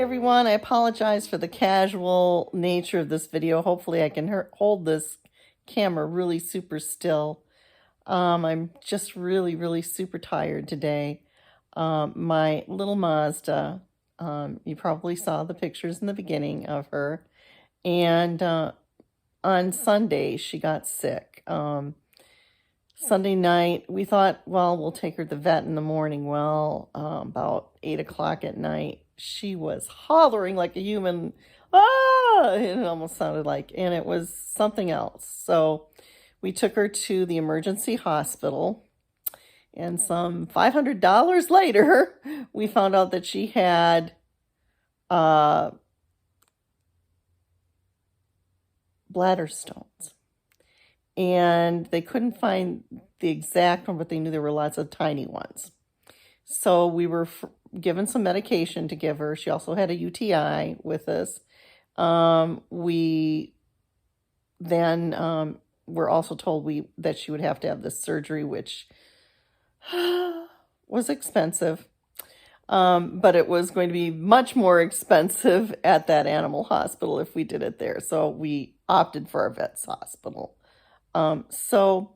everyone. I apologize for the casual nature of this video. Hopefully I can hold this camera really super still. I'm just really super tired today. My little Mazda, you probably saw the pictures in the beginning of her. And on Sunday, she got sick. Sunday night, we thought, well, we'll take her to the vet in the morning. Well, about 8 o'clock at night, she was hollering like a human. Ah! It almost sounded like, and it was something else. So we took her to the emergency hospital, and some $500 later, we found out that she had bladder stones. And they couldn't find the exact one, but they knew there were lots of tiny ones. So we were given some medication to give her. She also had a UTI with us. We then were also told that she would have to have this surgery, which was expensive. But it was going to be much more expensive at that animal hospital if we did it there. So we opted for our vet's hospital. So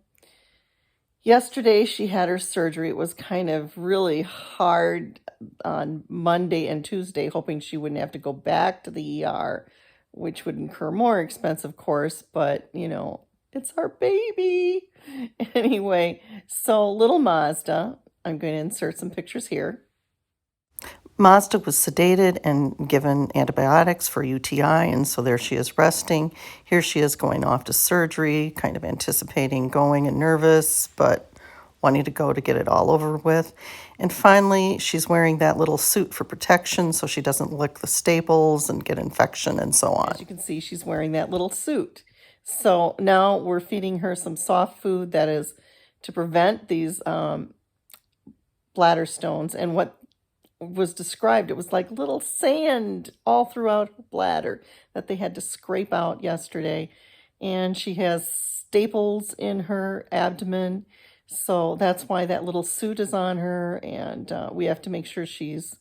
yesterday she had her surgery. It was kind of really hard on Monday and Tuesday, hoping she wouldn't have to go back to the ER, which would incur more expense, of course, but you know, it's our baby. Anyway, so little Mazda, I'm going to insert some pictures here. Mazda was sedated and given antibiotics for UTI, and so there she is resting. Here she is going off to surgery, kind of anticipating going and nervous, but wanting to go to get it all over with. And finally, she's wearing that little suit for protection so she doesn't lick the staples and get infection and so on. As you can see, she's wearing that little suit. So now we're feeding her some soft food that is to prevent these bladder stones. And what was described, it was like little sand all throughout her bladder that they had to scrape out yesterday. And she has staples in her abdomen, so that's why that little suit is on her. And we have to make sure she's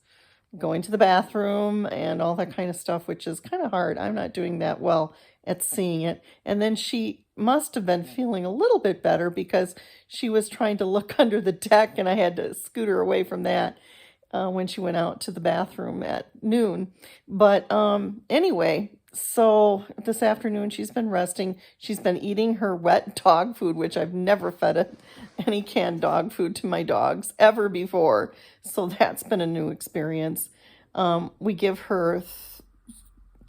going to the bathroom and all that kind of stuff, which is kind of hard. I'm not doing that well at seeing it. And then she must have been feeling a little bit better because she was trying to look under the deck, and I had to scoot her away from that when she went out to the bathroom at noon. But anyway, so this afternoon she's been resting. She's been eating her wet dog food, which I've never fed any canned dog food to my dogs ever before. So that's been a new experience. We give her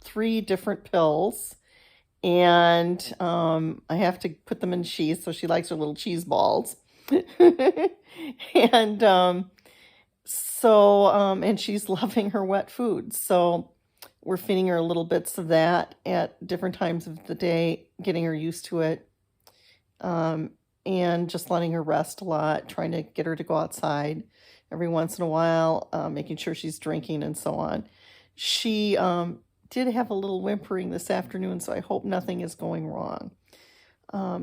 3 different pills, and I have to put them in cheese, so she likes her little cheese balls. And and she's loving her wet food. So we're feeding her little bits of that at different times of the day, getting her used to it, and just letting her rest a lot, trying to get her to go outside every once in a while, making sure she's drinking and so on. She did have a little whimpering this afternoon, so I hope nothing is going wrong.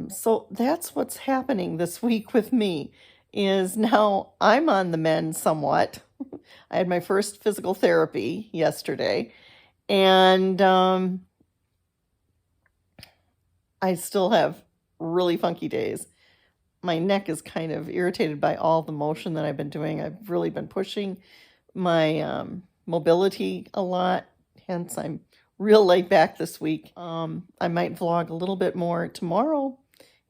So that's what's happening this week with me. Is now I'm on the mend somewhat. I had my first physical therapy yesterday, and I still have really funky days. My neck is kind of irritated by all the motion that I've been doing. I've really been pushing my mobility a lot, hence I'm real laid back this week. I might vlog a little bit more tomorrow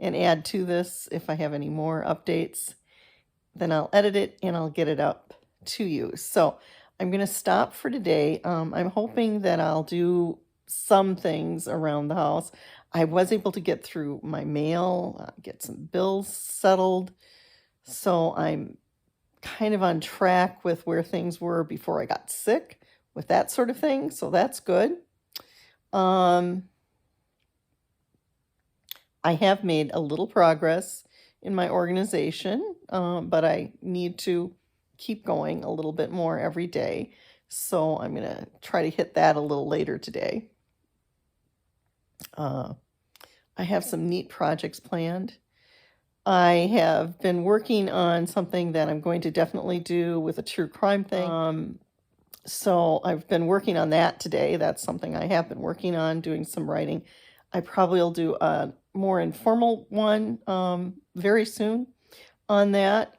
and add to this if I have any more updates. Then I'll edit it and I'll get it up to you. So I'm going to stop for today. I'm hoping that I'll do some things around the house. I was able to get through my mail, get some bills settled. So I'm kind of on track with where things were before I got sick with that sort of thing. So that's good. I have made a little progress in my organization, but I need to keep going a little bit more every day. So I'm going to try to hit that a little later today. I have some neat projects planned. I have been working on something that I'm going to definitely do with a true crime thing. So I've been working on that today. That's something I have been working on, doing some writing. I probably will do a more informal one very soon on that.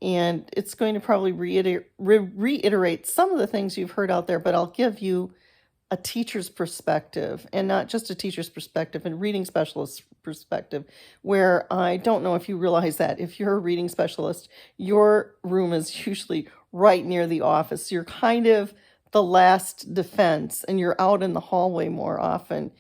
And it's going to probably reiterate some of the things you've heard out there, but I'll give you a teacher's perspective, and not just a teacher's perspective, and reading specialist perspective, where I don't know if you realize that if you're a reading specialist, your room is usually right near the office. You're kind of the last defense, and you're out in the hallway more often.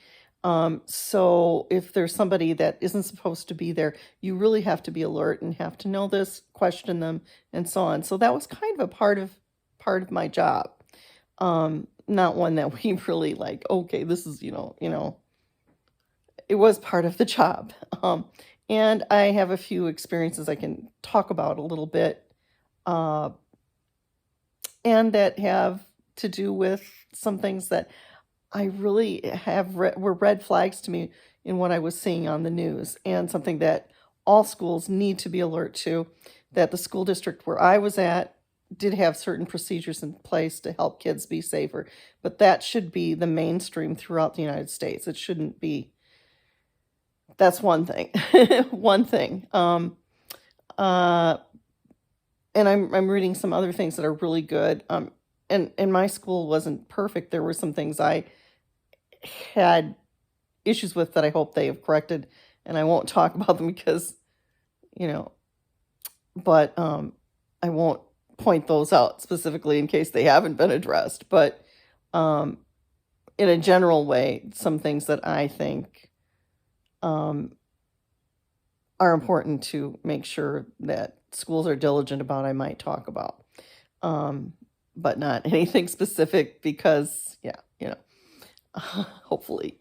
So if there's somebody that isn't supposed to be there, you really have to be alert and have to know this, question them, and so on. So that was kind of a part of my job. Not one that we really like, okay, this is, it was part of the job. And I have a few experiences I can talk about a little bit, and that have to do with some things that I really were red flags to me in what I was seeing on the news, and something that all schools need to be alert to, that the school district where I was at did have certain procedures in place to help kids be safer, but that should be the mainstream throughout the United States. It shouldn't be. That's one thing. One thing. And I'm reading some other things that are really good. And my school wasn't perfect. There were some things I had issues with that I hope they have corrected, and I won't talk about them because, but I won't point those out specifically in case they haven't been addressed. But in a general way, some things that I think are important to make sure that schools are diligent about, I might talk about. But not anything specific because, hopefully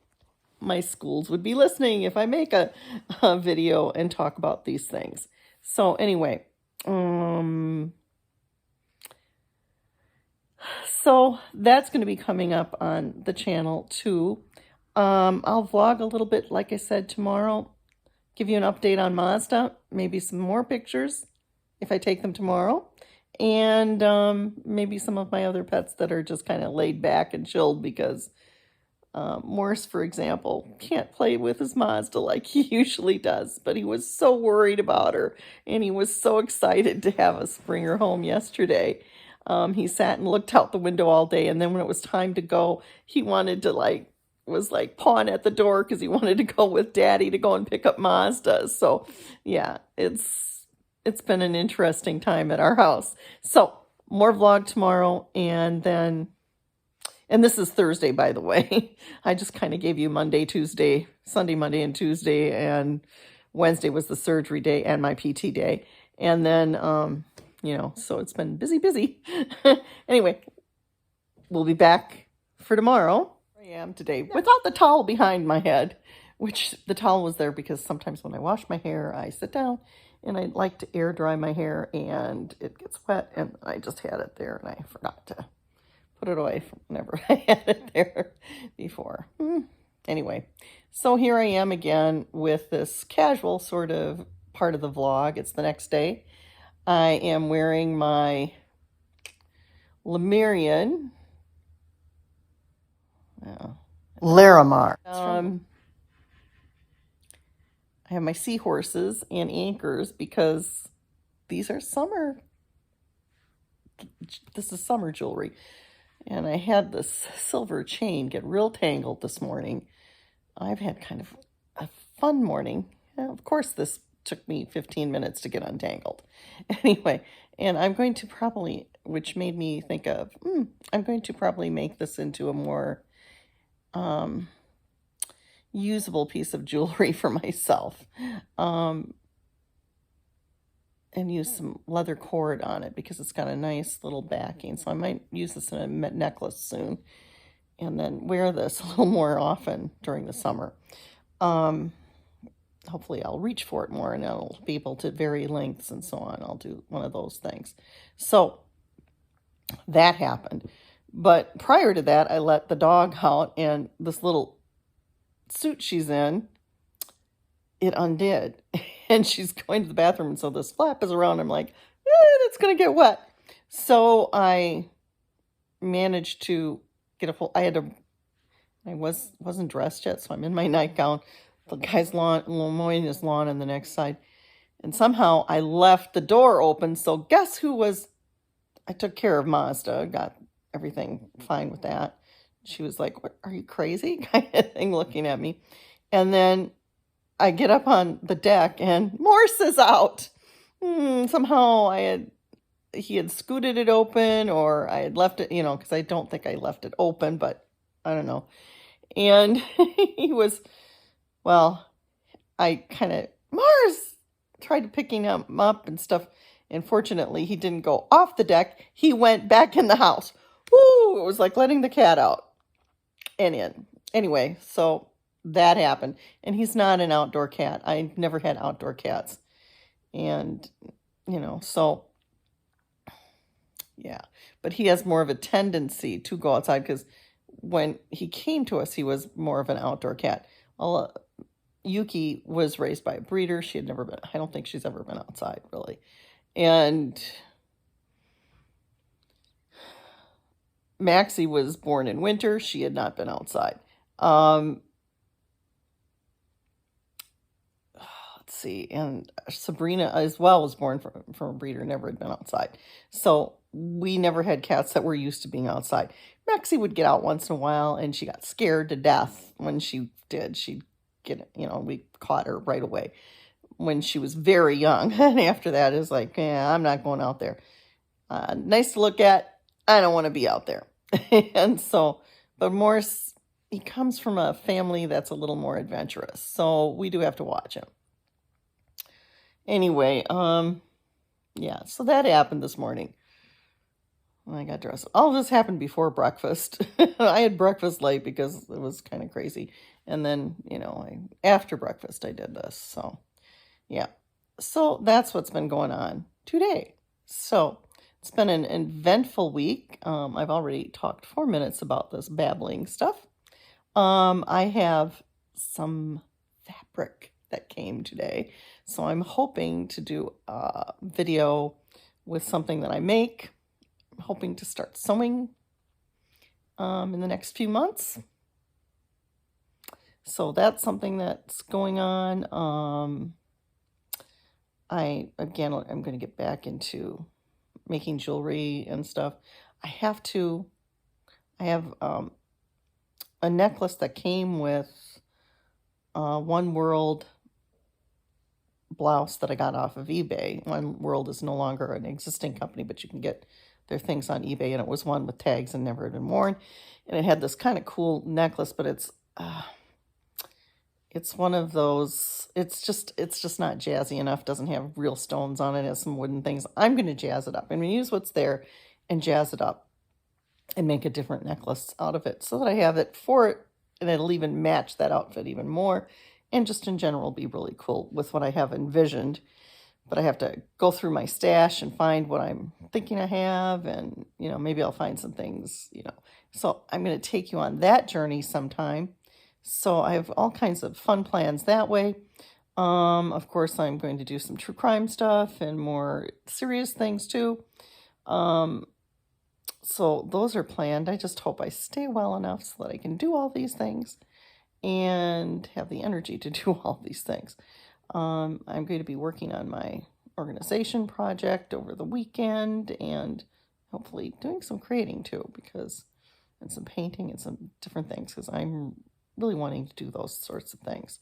my schools would be listening if I make a video and talk about these things. So anyway, so that's going to be coming up on the channel too. I'll vlog a little bit, like I said, tomorrow. Give you an update on Mazda, maybe some more pictures if I take them tomorrow. And maybe some of my other pets that are just kind of laid back and chilled because Morse, for example, can't play with his Mazda like he usually does. But he was so worried about her, and he was so excited to have us bring her home yesterday. He sat and looked out the window all day, and then when it was time to go, he wanted to was pawing at the door because he wanted to go with Daddy to go and pick up Mazda. So yeah, it's been an interesting time at our house. So more vlog tomorrow, and this is Thursday, by the way. I just kind of gave you Monday, Tuesday, Sunday, Monday, and Tuesday, and Wednesday was the surgery day and my PT day. And then, so it's been busy. Anyway, we'll be back for tomorrow. I am today without the towel behind my head, which the towel was there because sometimes when I wash my hair, I sit down and I like to air dry my hair and it gets wet, and I just had it there and I forgot to put it away from whenever I had it there before. Anyway, so here I am again with this casual sort of part of the vlog. It's the next day. I am wearing my Lemurian Larimar. I have my seahorses and anchors because these are summer. This is summer jewelry. And I had this silver chain get real tangled this morning. I've had kind of a fun morning. Of course, this took me 15 minutes to get untangled. Anyway, and I'm going to probably, which made me think of, I'm going to probably make this into a more usable piece of jewelry for myself. And use some leather cord on it because it's got a nice little backing. So I might use this in a necklace soon and then wear this a little more often during the summer. Hopefully I'll reach for it more and I'll be able to vary lengths and so on. I'll do one of those things. So that happened. But prior to that, I let the dog out, and this little suit she's in, it undid. And she's going to the bathroom, and so this flap is around. I'm like, it's going to get wet. So I managed to get a full, wasn't dressed yet, so I'm in my nightgown. The guy's mowing his lawn on the next side. And somehow I left the door open. So guess who was, I took care of Mazda, got everything fine with that. She was like, "What, are you crazy?" kind of thing, looking at me. And then I get up on the deck and Morse is out. Somehow he had scooted it open, or I had left it, because I don't think I left it open, but I don't know. And he was, well, I kind of, Mars, tried picking him up and stuff. And fortunately, he didn't go off the deck. He went back in the house. Woo! It was like letting the cat out and in. Anyway, so that happened. And he's not an outdoor cat. I never had outdoor cats. And, so, yeah. But he has more of a tendency to go outside, because when he came to us, he was more of an outdoor cat. Yuki was raised by a breeder. She had never been, I don't think she's ever been outside, really. And Maxie was born in winter. She had not been outside. Let's see. And Sabrina as well was born from a breeder, never had been outside. So we never had cats that were used to being outside. Maxie would get out once in a while, and she got scared to death when she did. She'd get, we caught her right away when she was very young. And after that, it's like, yeah, I'm not going out there. Nice to look at. I don't want to be out there. And so, but Morse, he comes from a family that's a little more adventurous. So we do have to watch him. Anyway, yeah, so that happened this morning. I got dressed. All of this happened before breakfast. I had breakfast late because it was kind of crazy. And then, after breakfast, I did this. So, yeah. So that's what's been going on today. So it's been an eventful week. I've already talked 4 minutes about this babbling stuff. I have some fabric that came today. So I'm hoping to do a video with something that I make. I'm hoping to start sewing in the next few months. So that's something that's going on. I'm going to get back into making jewelry and stuff. I have a necklace that came with One World blouse that I got off of eBay. One World is no longer an existing company, but you can get their things on eBay, and it was one with tags and never had been worn. And it had this kind of cool necklace, but it's one of those, it's just not jazzy enough, doesn't have real stones on it, has some wooden things. I'm going to jazz it up. I'm going to use what's there and jazz it up and make a different necklace out of it so that I have it for it, and it'll even match that outfit even more, and just in general be really cool with what I have envisioned. But I have to go through my stash and find what I'm thinking I have, and, maybe I'll find some things, So I'm going to take you on that journey sometime. So I have all kinds of fun plans that way. Of course, I'm going to do some true crime stuff and more serious things too. So those are planned. I just hope I stay well enough so that I can do all these things and have the energy to do all these things. I'm going to be working on my organization project over the weekend, and hopefully doing some creating too, and some painting and some different things, because I'm really wanting to do those sorts of things.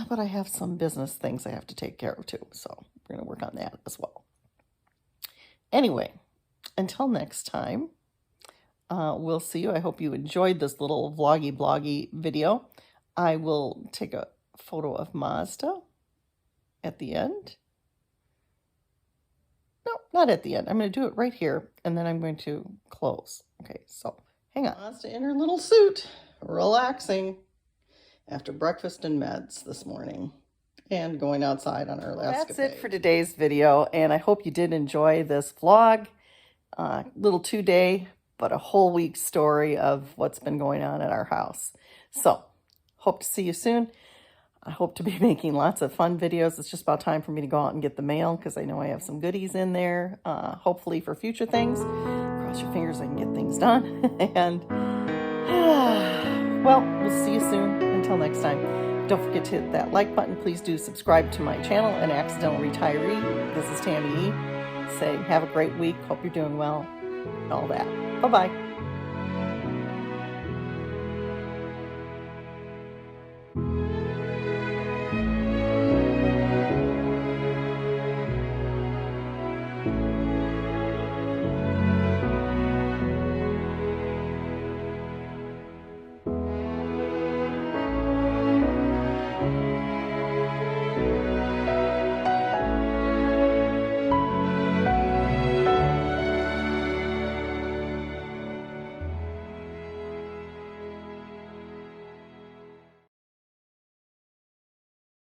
But I have some business things I have to take care of too, so we're going to work on that as well. Anyway, until next time, we'll see you. I hope you enjoyed this little vloggy video. I will take a photo of Mazda at the end. No, not at the end. I'm going to do it right here, and then I'm going to close. Okay, so hang on. Mazda in her little suit, relaxing after breakfast and meds this morning, and going outside on our last That's it for today's video, and I hope you did enjoy this vlog. Little 2-day, but a whole week story of what's been going on at our house. So, hope to see you soon. I hope to be making lots of fun videos. It's just about time for me to go out and get the mail because I know I have some goodies in there, hopefully for future things. Cross your fingers I can get things done. And, well, we'll see you soon. Until next time, don't forget to hit that like button. Please do subscribe to my channel, An Accidental Retiree. This is Tammy E. Say, have a great week. Hope you're doing well. All that. Bye-bye.